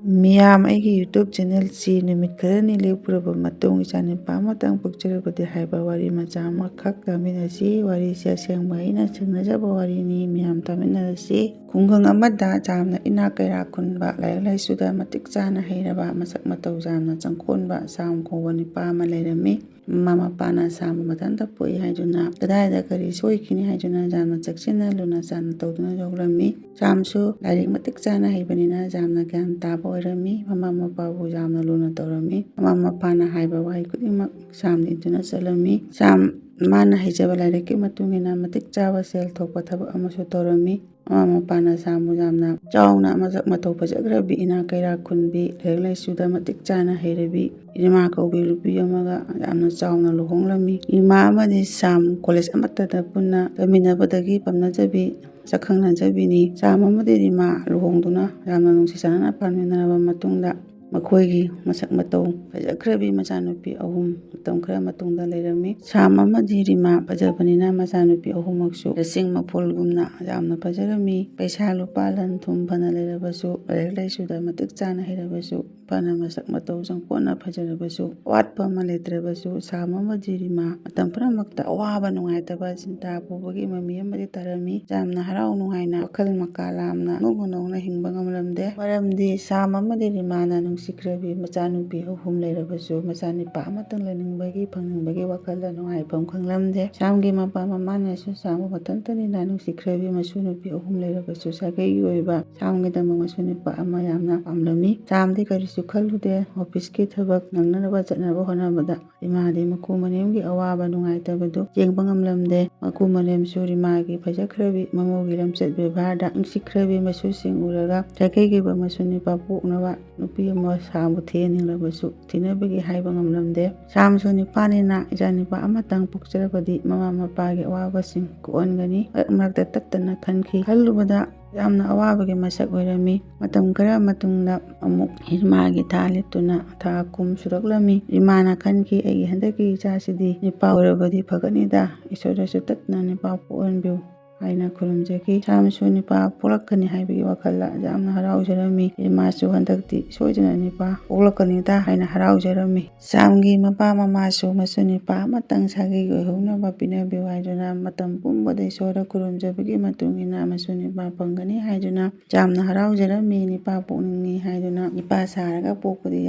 ꯃꯤꯌꯥꯝ ꯑꯩꯒꯤ ꯌꯨꯇ꯭ꯌꯨꯕ ꯆꯦꯅꯦꯜꯁꯤ ꯅꯨꯃꯤꯠ ꯈꯔꯅꯤ ꯂꯦꯞꯄꯨꯔꯕ ꯃꯇꯨꯡ ꯏꯆꯥꯅꯨꯄꯥ ꯑꯃꯇꯪ ꯄꯣꯛꯆꯔꯕꯗꯤ ꯍꯥꯏꯕ ꯋꯥꯔꯤ ꯃꯆꯥ ꯑꯃꯈꯛ ꯇꯥꯃꯤꯟꯅꯁꯤ꯫ ꯋꯥꯔꯤꯁꯤ ꯑꯁꯦꯡꯕ ꯑꯩꯅ ꯊꯦꯡꯅꯖꯕ ꯋꯥꯔꯤꯅꯤ, ꯃꯤꯌꯥꯝ ꯇꯥꯃꯤꯟꯅꯔꯁꯤ꯫ ꯈꯨꯡꯒꯪ ꯑꯃꯗ ꯌꯥꯝꯅ ꯏꯅꯥꯛ ꯀꯩꯔꯥꯛ ꯈꯨꯟꯕ, ꯂꯥꯏꯔꯤꯛ ꯂꯥꯏꯁꯨꯗ ꯃꯇꯤꯛ ꯆꯥꯅ ꯍꯩꯔꯕ, ꯃꯁꯛ ꯃꯇꯧ ꯌꯥꯝꯅ ꯆꯪꯈꯣꯟꯕ ꯁꯥꯝ ꯀꯧꯕ ꯅꯨꯄꯥ ꯑꯃ ꯂꯩꯔꯝꯃꯤ꯫ ꯃꯃꯥ ꯃꯄꯥꯅ ꯁꯥꯝꯕꯨ ꯃꯊꯟꯇ ꯄꯣꯛꯏ ꯍꯥꯏꯗꯨꯅ ꯀꯗꯥꯏꯗ ꯀꯔꯤ ꯁꯣꯏꯈꯤꯅꯤ ꯍꯥꯏꯗꯨꯅ ꯌꯥꯝꯅ ꯆꯦꯛꯁꯤꯟꯅ ꯂꯨꯅ ꯆꯥꯟꯅ ꯇꯧꯗꯨꯅ ꯌꯣꯛꯂꯝꯃꯤ꯫ ꯁꯥꯝꯁꯨ ꯂꯥꯏꯔꯤꯛ ꯃꯇꯤꯛ ꯆꯥꯅ ꯍꯩꯕꯅꯤꯅ ꯌꯥꯝꯅ ꯒ꯭ꯌꯥꯟ ꯇꯥꯕ ꯑꯣꯏꯔꯝꯃꯤ꯫ ꯃꯃꯥ ꯃꯄꯥꯕꯨ ꯌꯥꯝꯅ ꯂꯨꯅ ꯇꯧꯔꯝꯃꯤ꯫ ꯃꯃꯥ ꯃꯄꯥꯅ ꯍꯥꯏꯕ ꯋꯥꯍꯩ ꯈꯨꯗꯤꯡꯃꯛ ꯁꯥꯝꯅ ꯏꯟꯗꯨꯅ ꯆꯠꯂꯝꯃꯤ꯫ ꯁꯥꯝ ꯃꯥꯅ ꯍꯩꯖꯕ ꯂꯥꯏꯔꯤꯛꯀꯤ ꯃꯇꯨꯡ ꯏꯟꯅ ꯃꯇꯤꯛ ꯆꯥꯕ ꯁꯦꯜ ꯊꯣꯛꯄ ꯊꯕꯛ ꯑꯃꯁꯨ ꯇꯧꯔꯝꯃꯤ꯫ ꯃꯃꯥ ꯃꯄꯥꯅ ꯁꯥꯝꯕꯨ ꯌꯥꯝꯅ ꯆꯥꯎꯅ ꯃꯁꯛ ꯃꯇꯧ ꯐꯖꯈ꯭ꯔꯕꯤ, ꯏꯅꯥꯛ ꯀꯩꯔꯥꯛ ꯈꯨꯟꯕꯤ, ꯂꯥꯏꯔꯤꯛ ꯂꯥꯏꯁꯨꯗ ꯃꯇꯤꯛ ꯆꯥꯅ ꯍꯩꯔꯕꯤ ꯏꯃꯥ ꯀꯧꯕꯤ ꯅꯨꯄꯤ ꯑꯃꯒ ꯌꯥꯝꯅ ꯆꯥꯎꯅ ꯂꯨꯍꯣꯡꯂꯝꯃꯤ꯫ ꯏꯃꯥ ꯑꯃꯗꯤ ꯁꯥꯝ ꯀꯣꯂꯦꯖ ꯑꯃꯠꯇꯗ ꯄꯨꯟꯅ ꯇꯝꯃꯤꯟꯅꯕꯗꯒꯤ ꯄꯝꯅꯖꯕꯤ, ꯁꯛꯈꯪꯅꯖꯕꯤꯅꯤ꯫ ꯁꯥꯝ ꯑꯃꯗꯤ ꯔꯤꯃꯥ ꯂꯨꯍꯣꯡꯗꯨꯅ ꯌꯥꯝꯅ ꯅꯨꯡꯁꯤ ꯆꯥꯟꯅꯅ ꯄꯥꯟꯃꯤꯟꯅꯔꯕ ꯃꯇꯨꯡꯗ ꯃꯈꯣꯏꯒꯤ ꯃꯁꯛ ꯃꯇꯧ ꯐꯖꯈ꯭ꯔꯕꯤ ꯃꯆꯥꯅꯨꯄꯤ ꯑꯍꯨꯝ ꯃꯇꯝ ꯈꯔ ꯃꯇꯨꯡꯗ ꯂꯩꯔꯝꯃꯤ꯫ ꯁꯥꯝ ꯑꯃꯗꯤ ꯔꯤꯃꯥ ꯐꯖꯕꯅꯤꯅ ꯃꯆꯥꯅꯨꯄꯤ ꯑꯍꯨꯝꯃꯛꯁꯨ ꯂꯩꯆꯤꯡ ꯃꯐꯣꯜꯒꯨꯝꯅ ꯌꯥꯝꯅ ꯐꯖꯔꯝꯃꯤ꯫ ꯄꯩꯁꯥ ꯂꯨꯄꯥ ꯂꯟ ꯊꯨꯝ ꯐꯅ ꯂꯩꯔꯕꯁꯨ, ꯂꯥꯏꯔꯤꯛ ꯂꯥꯏꯁꯨꯗ ꯃꯇꯤꯛ ꯆꯥꯅ ꯍꯩꯔꯕꯁꯨ, ꯐꯅ ꯃꯁꯛ ꯃꯇꯧ ꯆꯪꯄꯣꯟꯅ ꯐꯖꯔꯕꯁꯨ, ꯑꯋꯥꯠꯄ ꯑꯃ ꯂꯩꯇ꯭ꯔꯕꯁꯨ ꯁꯥꯝ ꯑꯃꯗꯤ ꯔꯤꯃꯥ ꯃꯇꯝ ꯄꯨꯝꯅꯃꯛꯇ ꯑꯋꯥꯕ ꯅꯨꯡꯉꯥꯏꯇꯕ ꯆꯤꯟꯇꯥ ꯄꯨꯕꯒꯤ ꯃꯃꯤ ꯑꯃꯗꯤ ꯇꯥꯔꯝꯃꯤ꯫ ꯌꯥꯝꯅ ꯍꯔꯥꯎ ꯅꯨꯡꯉꯥꯏꯅ ꯋꯥꯈꯜ ꯃꯀꯥ ꯂꯥꯝꯅ ꯏꯅꯧ ꯅꯧꯅ ꯍꯤꯡꯕ ꯉꯝꯂꯝꯗꯦ꯫ ꯃꯔꯝꯗꯤ ꯁꯥꯝ ꯑꯃꯗꯤ ꯔꯤꯃꯥꯅ ꯅꯨꯡꯁꯤꯈ꯭ꯔꯕꯤ ꯃꯆꯥꯅꯨꯄꯤ ꯑꯍꯨꯝ ꯂꯩꯔꯕꯁꯨ ꯃꯆꯥꯅꯨꯄꯥ ꯑꯃꯇꯪ ꯂꯩꯅꯤꯡꯕꯒꯤ ꯐꯪꯅꯤꯡꯕꯒꯤ ꯋꯥꯈꯜꯗ ꯅꯨꯡꯉꯥꯏꯐꯝ ꯈꯪꯂꯝꯗꯦ꯫ ꯁꯥꯝꯒꯤ ꯃꯄꯥ ꯃꯃꯥꯅꯁꯨ ꯁꯥꯝꯕꯨ ꯃꯊꯟꯇꯅꯤꯅ ꯅꯨꯡꯁꯤꯈ꯭ꯔꯕꯤ ꯃꯁꯨ ꯅꯨꯄꯤ ꯑꯍꯨꯝ ꯂꯩꯔꯕꯁꯨ ꯁꯥꯒꯩꯒꯤ ꯑꯣꯏꯕ ꯁꯥꯝꯒꯤꯗꯃꯛ ꯃꯁꯨ ꯅꯨꯄꯥ ꯑꯃ ꯌꯥꯝꯅ ꯄꯥꯝꯂꯝꯃꯤ꯫ ꯁꯥꯝꯗꯤ ꯀꯔꯤꯁꯨ ꯈꯜꯂꯨꯗꯦ꯫ ꯑꯣꯐꯤꯁꯀꯤ ꯊꯕꯛ ꯅꯪꯅꯅꯕ ꯆꯠꯅꯕ ꯍꯣꯠꯅꯕꯗ ꯔꯤꯃꯥꯗꯤ ꯃꯀꯨ ꯃꯅꯦꯝꯒꯤ ꯑꯋꯥꯕ ꯅꯨꯡꯉꯥꯏꯇꯕꯗꯨ ꯌꯦꯡꯕ ꯉꯝꯂꯝꯗꯦ꯫ ꯃꯀꯨ ꯃꯅꯦꯝꯁꯨ ꯔꯤꯃꯥꯒꯤ ꯐꯖꯈ꯭ꯔꯕꯤ ꯃꯃꯧꯒꯤ ꯂꯝꯆꯠ ꯕꯦꯚꯥꯔꯗ ꯅꯨꯡꯁꯤꯈ꯭ꯔꯕꯤ ꯃꯁꯨꯁꯤꯡ ꯎꯔꯒ ꯁꯥꯒꯩꯒꯤ ꯑꯣꯏꯕ ꯃꯁꯨ ꯅꯨꯄꯥ ꯄꯣꯛꯅꯕ ꯅꯨꯄꯤ ꯑꯃ ꯁꯥꯝꯕꯨ ꯊꯤꯍꯟꯅꯤꯡꯂꯕꯁꯨ ꯊꯤꯅꯕꯒꯤ ꯍꯥꯏꯕ ꯉꯝꯂꯝꯗꯦ꯫ ꯁꯥꯝꯁꯨ ꯅꯨꯄꯥꯅꯤꯅ ꯏꯆꯥꯅꯨꯄꯥ ꯑꯃꯇꯪ ꯄꯣꯛꯆꯔꯕꯗꯤ ꯃꯃꯥ ꯃꯄꯥꯒꯤ ꯑꯋꯥꯕꯁꯤꯡ ꯀꯣꯛꯍꯟꯒꯅꯤ ꯃꯔꯛ ꯃꯔꯛꯇ ꯇꯠꯇꯅ ꯈꯟꯈꯤ꯫ ꯈꯜꯂꯨꯕꯗ ꯌꯥꯝꯅ ꯑꯋꯥꯕꯒꯤ ꯃꯁꯛ ꯑꯣꯏꯔꯝꯃꯤ꯫ ꯃꯇꯝ ꯈꯔ ꯃꯇꯨꯡꯗ ꯑꯃꯨꯛ ꯔꯤꯃꯥꯒꯤ ꯊꯥ ꯂꯦꯞꯇꯨꯅ ꯊꯥ ꯀꯨꯝ ꯁꯨꯔꯛꯂꯝꯃꯤ꯫ ꯔꯤꯃꯥꯅ ꯈꯟꯈꯤ, ꯑꯩꯒꯤ ꯍꯟꯗꯛꯀꯤ ꯏꯆꯥꯁꯤꯗꯤ ꯅꯨꯄꯥ ꯑꯣꯏꯔꯕꯗꯤ ꯐꯒꯅꯤꯗ, ꯏꯁꯣꯔꯗꯁꯨ ꯇꯠꯇꯅ ꯅꯨꯄꯥ ꯄꯣꯛꯍꯟꯕꯤꯌꯨ ꯍꯥꯏꯅ ꯈꯨꯔꯨꯝꯖꯈꯤ꯫ ꯁꯥꯝꯁꯨ ꯅꯨꯄꯥ ꯄꯣꯛꯂꯛꯀꯅꯤ ꯍꯥꯏꯕꯒꯤ ꯋꯥꯈꯜꯗ ꯌꯥꯝꯅ ꯍꯔꯥꯎꯖꯔꯝꯃꯤ꯫ ꯔꯤꯃꯥꯁꯨ ꯍꯟꯗꯛꯇꯤ ꯁꯣꯏꯗꯅ ꯅꯨꯄꯥ ꯄꯣꯛꯂꯛꯀꯅꯤꯗ ꯍꯥꯏꯅ ꯍꯔꯥꯎꯖꯔꯝꯃꯤ꯫ ꯁꯥꯝꯒꯤ ꯃꯄꯥ ꯃꯃꯥꯁꯨ ꯃꯁꯨ ꯅꯨꯄꯥ ꯑꯃꯇꯪ ꯁꯥꯒꯩꯒꯤ ꯑꯣꯏꯍꯧꯅꯕ ꯄꯤꯅꯕꯤꯌꯨ ꯍꯥꯏꯗꯨꯅ ꯃꯇꯝ ꯄꯨꯝꯕꯗ ꯏꯁꯣꯔꯗ ꯈꯨꯔꯨꯝꯖꯕꯒꯤ ꯃꯇꯨꯡ ꯏꯟꯅ ꯃꯁꯨ ꯅꯨꯄꯥ ꯐꯪꯒꯅꯤ ꯍꯥꯏꯗꯨꯅ ꯌꯥꯝꯅ ꯍꯔꯥꯎꯖꯔꯝꯃꯤ꯫ ꯅꯨꯄꯥ ꯄꯣꯛꯅꯤꯡꯉꯤ ꯍꯥꯏꯗꯨꯅ ꯅꯨꯄꯥ ꯁꯥꯔꯒ ꯄꯣꯛꯄꯗꯤ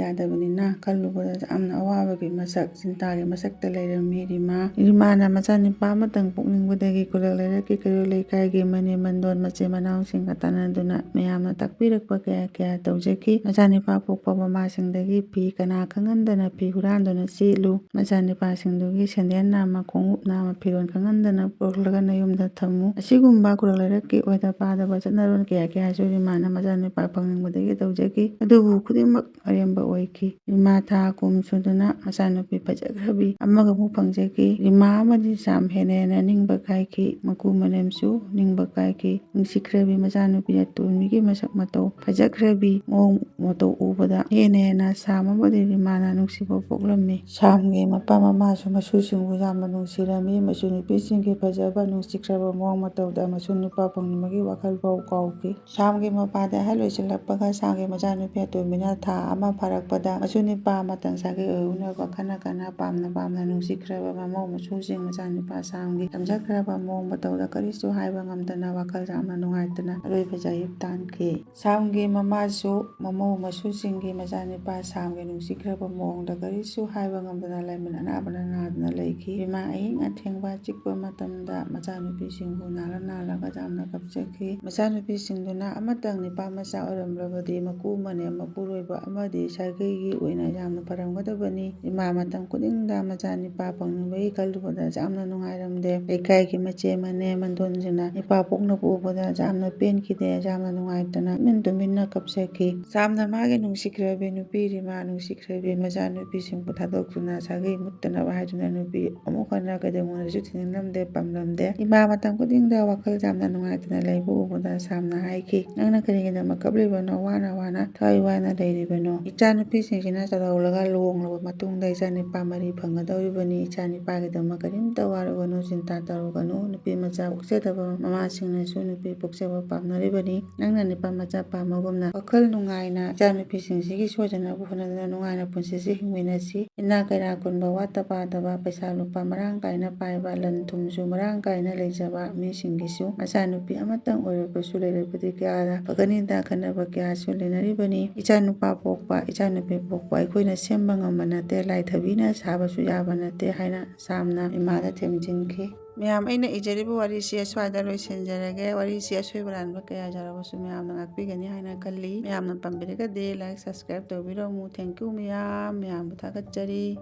ꯌꯥꯗꯕꯅꯤꯅ ꯈꯜꯂꯨꯕꯗ ꯌꯥꯝꯅ ꯑꯋꯥꯕꯒꯤ ꯃꯁꯛ, ꯆꯤꯟꯇꯥꯒꯤ ꯃꯁꯛꯇ ꯂꯩꯔꯝꯃꯤ ꯔꯤꯃꯥꯅ ꯃꯆꯥꯅꯨꯄꯥ ꯑꯃꯇꯪ ꯄꯣꯛꯅꯤꯡꯕꯗꯒꯤ ꯈꯨꯜꯂꯛ ꯂꯩꯔꯛꯀꯤ ꯀꯩꯔꯣꯜ ꯂꯩꯀꯥꯏꯒꯤ ꯃꯅꯦꯝ ꯃꯟꯗꯣꯟ ꯃꯆꯤꯟ ꯃꯅꯥꯎꯁꯤꯡꯒ ꯇꯥꯟꯅꯗꯨꯅ ꯃꯌꯥꯝꯅ ꯇꯥꯛꯄꯤꯔꯛꯄ ꯀꯌꯥ ꯇꯧꯖꯈꯤ꯫ ꯃꯆꯥꯅꯨꯄꯥ ꯄꯣꯛꯄ ꯃꯃꯥꯁꯤꯡꯗꯒꯤ ꯐꯤ ꯀꯅꯥ ꯈꯪꯍꯟꯗꯅ ꯐꯤ ꯍꯨꯔꯥꯟꯗꯨꯅ ꯁꯦꯠꯂꯨ, ꯃꯆꯥꯅꯨꯄꯥꯁꯤꯡꯗꯨꯒꯤ ꯁꯦꯟꯗꯜ ꯅꯥꯝꯃ, ꯈꯣꯡꯎꯞ ꯅꯥꯝꯃ, ꯐꯤꯔꯣꯜ ꯈꯪꯍꯟꯗꯅ ꯄꯨꯔꯛꯂꯒ ꯅꯌꯨꯝꯗ ꯊꯝꯃꯨ꯫ ꯑꯁꯤꯒꯨꯝꯕ ꯈꯨꯜꯂꯛ ꯂꯩꯔꯛꯀꯤ ꯑꯣꯏꯗ ꯄꯥꯗꯕ ꯆꯠꯅꯔꯣꯜ ꯀꯌꯥꯁꯨ ꯔꯤꯃꯥꯅ ꯃꯆꯥꯅꯨꯄꯥ ꯐꯪꯅꯤꯡꯕꯗꯒꯤ ꯇꯧꯖꯈꯤ꯫ ꯑꯗꯨꯕꯨ ꯈꯨꯗꯤꯡꯃꯛ ꯑꯔꯦꯝꯕ ꯑꯣꯏꯈꯤ꯫ ꯔꯤꯃꯥ ꯊꯥ ꯀꯨꯝ ꯁꯨꯗꯨꯅ ꯃꯆꯥꯅꯨꯄꯤ ꯐꯖꯈ꯭ꯔꯕꯤ ꯑꯃꯒ ꯑꯃꯨꯛ ꯐꯪꯖꯈꯤ꯫ ꯔꯤꯃꯥ ꯑꯃꯗꯤ ꯁꯥꯝ ꯍꯦꯟꯅ ꯍꯦꯟꯅ ꯅꯤꯡꯕ ꯀꯥꯏꯈꯤ꯫ ꯃꯀꯨ ꯃꯅꯦꯝꯁꯨ ꯅꯤꯡꯕ ꯀꯥꯏꯈꯤ꯫ ꯅꯨꯡꯁꯤꯈ꯭ꯔꯕꯤ ꯃꯆꯥꯅꯨꯄꯤ ꯑꯇꯣꯟꯕꯤꯒꯤ ꯃꯁꯛ ꯃꯇꯧ ꯐꯖꯈ꯭ꯔꯕꯤ ꯃꯑꯣꯡ ꯃꯇꯧ ꯎꯕꯗ ꯍꯦꯟꯅ ꯍꯦꯟꯅ ꯁꯥꯝ ꯑꯃꯗꯤ ꯔꯤꯃꯥꯅ ꯅꯨꯡꯁꯤꯕ ꯄꯣꯛꯂꯝꯃꯤ꯫ ꯁꯥꯝꯒꯤ ꯃꯄꯥ ꯃꯃꯥꯁꯨ ꯃꯁꯨꯁꯤꯡꯕꯨ ꯌꯥꯝꯅ ꯅꯨꯡꯁꯤꯔꯝꯃꯤ꯫ ꯃꯁꯨ ꯅꯨꯄꯤꯁꯤꯡꯒꯤ ꯐꯖꯕ, ꯅꯨꯡꯁꯤꯈ꯭ꯔꯕ ꯃꯑꯣꯡ ꯃꯇꯧꯗ ꯃꯁꯨ ꯅꯨꯄꯥ ꯐꯪꯅꯤꯡꯕꯒꯤ ꯋꯥꯈꯜ ꯐꯥꯎ ꯀꯥꯎꯈꯤ꯫ ꯁꯥꯝꯒꯤ ꯃꯄꯥꯗꯤ ꯑꯍꯜ ꯑꯣꯏꯁꯤꯜꯂꯛꯄꯒ ꯁꯥꯝꯒꯤ ꯃꯆꯥꯅꯨꯄꯤ ꯑꯇꯣꯟꯕꯤꯅ ꯊꯥ ꯑꯃ ꯐꯥꯔꯛꯄꯗ ꯃꯁꯨ ꯅꯨꯄꯥ ꯑꯃꯇꯪ ꯁꯥꯒꯩ ꯑꯣꯏꯍꯧꯅꯕ ꯈꯟꯅ ꯄꯥꯝꯅ ꯅꯨꯡꯁꯤꯈ꯭ꯔꯕ ꯃꯃꯧ ꯃꯁꯨꯁꯤꯡ ꯃꯆꯥꯅꯨꯄꯥ ꯁꯥꯝꯒꯤ ꯇꯝꯖꯈ꯭ꯔꯕ ꯃꯑꯣꯡ ꯃꯇꯧꯗ ꯀꯔꯤꯁꯨ ꯍꯥꯏꯕ ꯉꯝꯗꯅ ꯋꯥꯈꯜ ꯌꯥꯝꯅ ꯅꯨꯡꯉꯥꯏꯇꯅ ꯑꯔꯣꯏꯕ ꯌꯥꯍꯤꯞ ꯇꯥꯟꯈꯤ꯫ ꯁꯥꯝꯒꯤ ꯃꯃꯥꯁꯨ ꯃꯃꯧ ꯃꯁꯨꯁꯤꯡꯒꯤ ꯃꯆꯥꯅꯨꯄꯥ ꯁꯥꯝꯒꯤ ꯅꯨꯡꯁꯤꯈ꯭ꯔꯕ ꯃꯑꯣꯡꯗ ꯀꯔꯤꯁꯨ ꯍꯥꯏꯕ ꯉꯝꯗꯅ ꯂꯩꯃꯤꯟ ꯑꯅꯥꯕꯅ ꯅꯥꯗꯨꯅ ꯂꯩꯈꯤ꯫ ꯔꯤꯃꯥ ꯑꯍꯤꯡ ꯑꯊꯦꯡꯕ ꯆꯤꯛꯄ ꯃꯇꯝꯗ ꯃꯆꯥꯅꯨꯄꯤꯁꯤꯡꯕꯨ ꯅꯥꯜꯂꯒ ꯌꯥꯝꯅ ꯀꯞꯆꯈꯤ꯫ ꯃꯆꯥꯅꯨꯄꯤꯁꯤꯡꯗꯨꯅ ꯑꯃꯇꯪ ꯅꯨꯄꯥ ꯃꯆꯥ ꯑꯣꯏꯔꯝꯂꯕꯗꯤ ꯃꯀꯨ ꯃꯅꯦꯝ ꯃꯄꯨꯔꯣꯏꯕ ꯑꯃꯗꯤ ꯁꯥꯒꯩꯒꯤ ꯑꯣꯏꯅ ꯌꯥꯝꯅ ꯐꯔꯝꯒꯗꯕꯅꯤ꯫ ꯔꯤꯃꯥ ꯃꯇꯝ ꯈꯨꯗꯤꯡꯗ ꯃꯆꯥꯅꯨꯄꯥ ꯐꯪꯅꯤꯡꯕꯒꯤ ꯈꯜꯂꯨꯕꯗ ꯌꯥꯝꯅ ꯅꯨꯡꯉꯥꯏꯔꯝꯗꯦ꯫ ꯂꯩꯀꯥꯏꯒꯤ ꯃꯆꯦ ꯃꯅꯦꯝ ꯃꯟꯗꯣꯟꯁꯤꯡꯅ ꯅꯨꯄꯥ ꯄꯣꯛꯅꯕ ꯎꯕꯗ ꯌꯥꯝꯅ ꯄꯦꯟꯈꯤꯗꯦ, ꯌꯥꯝꯅ ꯅꯨꯡꯉꯥꯏꯇꯅ ꯇꯨꯃꯤꯟꯅ ꯀꯞꯆꯈꯤ꯫ ꯁꯥꯝꯅ ꯃꯥꯒꯤ ꯅꯨꯡꯁꯤꯈ꯭ꯔꯕꯤ ꯅꯨꯄꯤ ꯔꯤꯃꯥ, ꯅꯨꯡꯁꯤꯈ꯭ꯔꯕꯤ ꯃꯆꯥꯅꯨꯄꯤꯁꯤꯡꯕꯨ ꯊꯥꯗꯣꯛꯇꯨꯅ ꯁꯥꯒꯩ ꯃꯨꯠꯇꯅꯕ ꯍꯥꯏꯗꯨꯅ ꯅꯨꯄꯤ ꯑꯃꯨꯛ ꯍꯟꯅ ꯀꯩꯗꯧꯉꯩꯗꯁꯨ ꯊꯤꯅꯤꯡꯂꯝꯗꯦ, ꯄꯥꯝꯂꯝꯗꯦ꯫ ꯔꯤꯃꯥ ꯃꯇꯝ ꯈꯨꯗꯤꯡꯗ ꯋꯥꯈꯜ ꯌꯥꯝꯅ ꯅꯨꯡꯉꯥꯏꯇꯅ ꯂꯩꯕ ꯎꯕꯗ ꯁꯥꯝꯅ ꯍꯥꯏꯈꯤ, ꯅꯪꯅ ꯀꯔꯤꯒꯤꯗꯃꯛ ꯀꯞꯂꯤꯕꯅꯣ, ꯋꯥꯅ ꯊꯋꯥꯏ ꯋꯥꯅ ꯂꯩꯔꯤꯕꯅꯣ? ꯏꯆꯥꯅꯨꯄꯤꯁꯤꯡꯁꯤꯅ ꯆꯥꯎꯔꯛꯂꯒ ꯂꯨꯍꯣꯡꯂꯕ ꯃꯇꯨꯡꯗ ꯏꯆꯥꯅꯨꯄꯥ 3 ꯐꯪꯒꯗꯧꯔꯤꯕꯅꯤ꯫ ꯏꯆꯥꯅꯨꯄꯥꯒꯤꯗꯃꯛ ꯀꯔꯤꯝꯇ ꯋꯥꯔꯨꯒꯅꯨ, ꯆꯤꯟꯇꯥ ꯇꯧꯔꯨꯒꯅꯨ, ꯅꯨꯄꯤ ꯃꯆꯥ ꯄꯣꯛꯆꯗꯕ ꯃꯃꯥꯁꯤꯡꯅꯁꯨ ꯅꯨꯄꯤ ꯄꯣꯛꯆꯕ ꯄꯥꯝꯅꯔꯤꯕꯅꯤ꯫ ꯅꯪꯅ ꯅꯨꯄꯥꯃꯆꯥ ꯄꯥꯝꯕꯒꯨꯝꯅ ꯋꯥꯈꯜ ꯅꯨꯡꯉꯥꯏꯅ ꯏꯆꯥꯅꯨꯄꯤꯁꯤꯡꯁꯤꯒꯤ ꯁꯣꯏꯗꯅꯕ ꯍꯣꯠꯅꯗꯨꯅ ꯅꯨꯡꯉꯥꯏꯅ ꯄꯨꯟꯁꯤꯁꯤ ꯍꯤꯡꯃꯤꯟꯅꯁꯤ꯫ ꯏꯅꯥꯛ ꯀꯩꯔꯥꯛ ꯈꯨꯟꯕ ꯋꯥꯠꯇ ꯄꯥꯗꯕ ꯄꯩꯁꯥ ꯂꯨꯄꯥ ꯃꯔꯥꯡ ꯀꯥꯏꯅ ꯄꯥꯏꯕ ꯂꯟ ꯊꯨꯝꯁꯨ ꯃꯔꯥꯡ ꯀꯥꯏꯅ ꯂꯩꯖꯕ ꯃꯤꯁꯤꯡꯒꯤꯁꯨ ꯃꯆꯥꯅꯨꯄꯤ ꯑꯃꯇꯪ ꯑꯣꯏꯔꯕꯁꯨ ꯂꯩꯔꯕꯗꯤ ꯀꯌꯥꯗ ꯐꯒꯅꯤꯗ ꯈꯟꯅꯕ ꯀꯌꯥꯁꯨ ꯂꯩꯅꯔꯤꯕꯅꯤ꯫ ꯏꯆꯥꯅꯨꯄꯥ ꯄꯣꯛꯄ ꯏꯆꯥꯅꯨꯄꯤ ꯄꯣꯛꯄ ꯑꯩꯈꯣꯏꯅ ꯁꯦꯝꯕ ꯉꯝꯕ ꯅꯠꯇꯦ, ꯂꯥꯏꯊꯕꯤꯅ ꯁꯥꯕꯁꯨ ꯌꯥꯕ ꯅꯠꯇꯦ ꯍꯥꯏꯅ ꯁꯥꯝꯅ ꯏꯃꯥꯗ ꯊꯦꯝꯖꯤꯟꯈꯤ꯫ ꯃꯌꯥꯝ, ꯑꯩꯅ ꯏꯖꯔꯤꯕ ꯋꯥꯔꯤꯁꯤ ꯑꯁ꯭ꯋꯥꯏꯗ ꯂꯣꯏꯁꯤꯟꯖꯔꯒꯦ꯫ ꯋꯥꯔꯤꯁꯤ ꯑꯁꯣꯏꯕ ꯂꯥꯟꯕ ꯀꯌꯥ ꯌꯥꯎꯔꯕꯁꯨ ꯃꯌꯥꯝꯅ ꯉꯥꯛꯄꯤꯒꯅꯤ ꯍꯥꯏꯅ ꯈꯜꯂꯤ꯫ ꯃꯌꯥꯝꯅ ꯄꯥꯝꯕꯤꯔꯒꯗꯤ ꯂꯥꯏꯛ ꯁꯕꯁꯀ꯭ꯔꯥꯏꯕ ꯇꯧꯕꯤꯔꯝꯃꯨ꯫ ꯊꯦꯡꯀ꯭ꯌꯨ ꯃꯌꯥꯝꯕꯨ ꯊꯥꯒꯠꯆꯔꯤ꯫